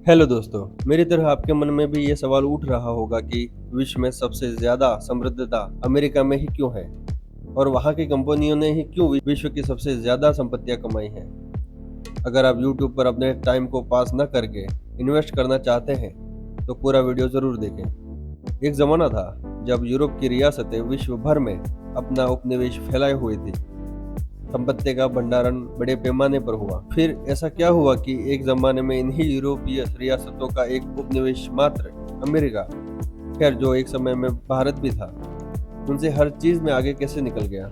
Hello दोस्तों, मेरी तरह आपके मन में भी ये सवाल उठ रहा होगा कि विश्व में सबसे ज्यादा समृद्धता अमेरिका में ही क्यों है और वहाँ की कंपनियों ने ही क्यों विश्व की सबसे ज्यादा संपत्तियां कमाई हैं। अगर आप YouTube पर अपने टाइम को पास न करके इन्वेस्ट करना चाहते हैं तो पूरा वीडियो जरूर देखें। एक जमाना था जब यूरोप की रियासतें विश्व भर में अपना उपनिवेश फैलाए हुए थी। संपत्ति का भंडारण बड़े पैमाने पर हुआ। फिर ऐसा क्या हुआ कि एक जमाने में इन्हीं यूरोपीय रियासतों का एक उपनिवेश मात्र अमेरिका, खैर जो एक समय में भारत भी था, उनसे हर चीज में आगे कैसे निकल गया।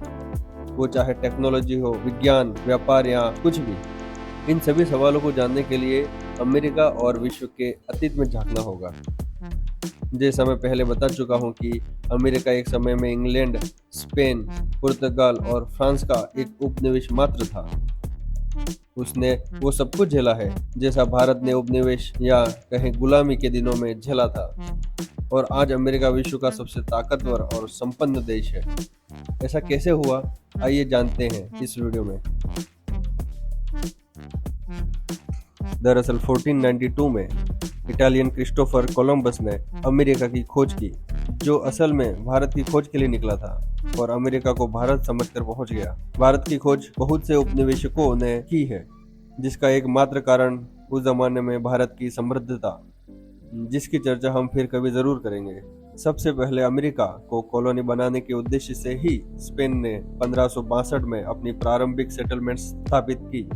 वो चाहे टेक्नोलॉजी हो, विज्ञान, व्यापार या कुछ भी। इन सभी सवालों को जानने के लिए अमेरिका और विश्व के अतीत में झांकना होगा। जैसा मैं पहले बता चुका हूँ कि अमेरिका एक समय में इंग्लैंड, स्पेन, पुर्तगाल और फ्रांस का एक उपनिवेश मात्र था। उसने वो सब कुछ झेला है जैसा भारत ने उपनिवेश या कहीं गुलामी के दिनों में झेला था। और आज अमेरिका विश्व का सबसे ताकतवर और संपन्न देश है। ऐसा कैसे हुआ, आइए जानते हैं इस वीडियो में। दरअसल 1492 में इटालियन क्रिस्टोफर कोलंबस ने अमेरिका की खोज की, जो असल में भारत की खोज के लिए निकला था और अमेरिका को भारत समझकर पहुंच गया। भारत की खोज बहुत से उपनिवेशकों ने की है, जिसका एकमात्र कारण उस जमाने में भारत की समृद्धता, जिसकी चर्चा हम फिर कभी जरूर करेंगे। सबसे पहले अमेरिका को कॉलोनी बनाने के उद्देश्य से ही स्पेन ने 1562 में अपनी प्रारंभिक सेटलमेंट स्थापित की।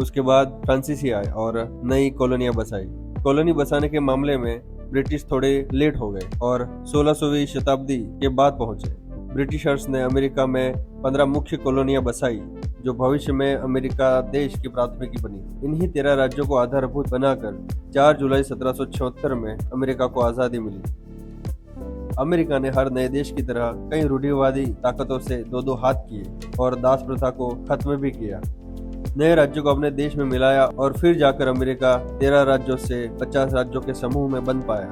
उसके बाद फ्रांसीसी आए और नई कॉलोनियां बसाई। कॉलोनी बसाने के मामले में ब्रिटिश थोड़े लेट हो गए और 16वीं शताब्दी के बाद पहुंचे। ब्रिटिशर्स ने अमेरिका में 15 मुख्य कॉलोनियां बसाई, जो भविष्य में अमेरिका देश की प्राथमिकी बनी। इन्हीं 13 राज्यों को आधारभूत बनाकर 4 जुलाई 1776 में अमेरिका को आज़ादी मिली। अमेरिका ने हर नए देश की तरह कई रूढ़िवादी ताकतों से दो हाथ किए और दास प्रथा को खत्म भी किया। नए राज्यों को अपने देश में मिलाया और फिर जाकर अमेरिका 13 राज्यों से 50 राज्यों के समूह में बन पाया।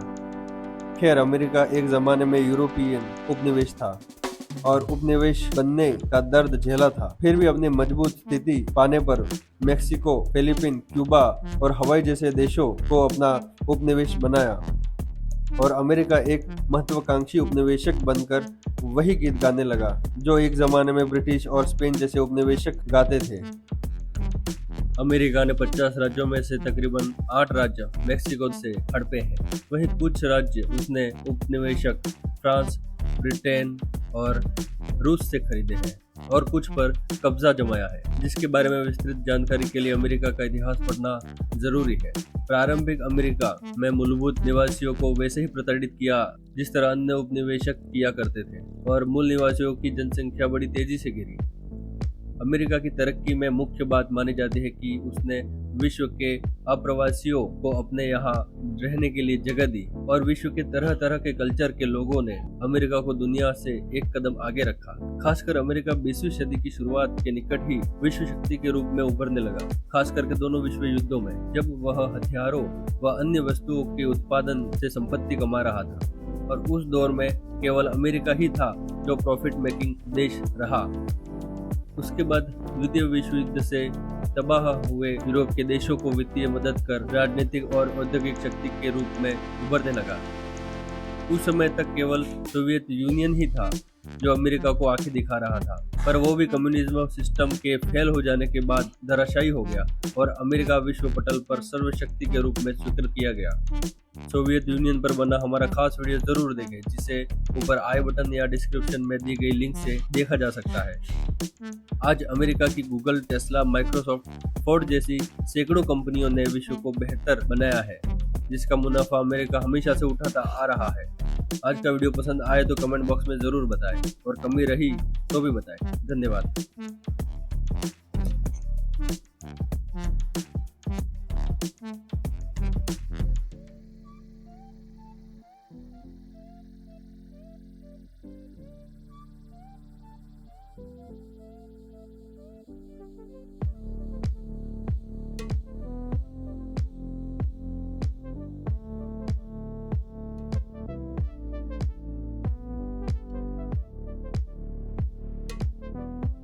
खैर, अमेरिका एक जमाने में यूरोपियन उपनिवेश था और उपनिवेश बनने का दर्द झेला था। फिर भी अपनी मजबूत स्थिति पाने पर मेक्सिको, फिलीपीन, क्यूबा और हवाई जैसे देशों को अपना उपनिवेश बनाया और अमेरिका एक महत्वाकांक्षी उपनिवेशक बनकर वही गीत गाने लगा जो एक जमाने में ब्रिटिश और स्पेन जैसे उपनिवेशक गाते थे। अमेरिका ने 50 राज्यों में से तकरीबन 8 राज्य मेक्सिको से हड़पे हैं। वहीं कुछ राज्य उसने उपनिवेशक फ्रांस, ब्रिटेन और रूस से खरीदे हैं और कुछ पर कब्जा जमाया है, जिसके बारे में विस्तृत जानकारी के लिए अमेरिका का इतिहास पढ़ना जरूरी है। प्रारंभिक अमेरिका में मूलभूत निवासियों को वैसे ही प्रताड़ित किया जिस तरह अन्य उपनिवेशक किया करते थे और मूल निवासियों की जनसंख्या बड़ी तेजी से गिरी। अमेरिका की तरक्की में मुख्य बात मानी जाती है कि उसने विश्व के अप्रवासियों को अपने यहाँ रहने के लिए जगह दी और विश्व के तरह तरह के कल्चर के लोगों ने अमेरिका को दुनिया से एक कदम आगे रखा। खासकर अमेरिका 20वीं सदी की शुरुआत के निकट ही विश्व शक्ति के रूप में उभरने लगा, खास करके दोनों विश्व युद्धों में, जब वह हथियारों व अन्य वस्तुओं के उत्पादन से संपत्ति कमा रहा था। और उस दौर में केवल अमेरिका ही था जो प्रॉफिट मेकिंग देश रहा। उसके बाद द्वितीय विश्व युद्ध से तबाह हुए यूरोप के देशों को वित्तीय मदद कर राजनीतिक और औद्योगिक शक्ति के रूप में उभरने लगा। उस समय तक केवल सोवियत यूनियन ही था जो अमेरिका को आंखें दिखा रहा था, पर वो भी कम्युनिज्म सिस्टम के फेल हो जाने के बाद धराशायी हो गया और अमेरिका विश्व पटल पर सर्वशक्ति के रूप में स्वीकृत किया गया। सोवियत यूनियन पर बना हमारा खास वीडियो जरूर देखें, जिसे ऊपर आई बटन या डिस्क्रिप्शन में दी गई लिंक से देखा जा सकता है। आज अमेरिका की गूगल, टेस्ला, माइक्रोसॉफ्ट, फोर्ड जैसी सैकड़ों कंपनियों ने विश्व को बेहतर बनाया है, जिसका मुनाफा अमेरिका हमेशा से उठाता आ रहा है। आज का वीडियो पसंद आए तो कमेंट बॉक्स में जरूर बताएं और कमी रही तो भी बताएं। धन्यवाद।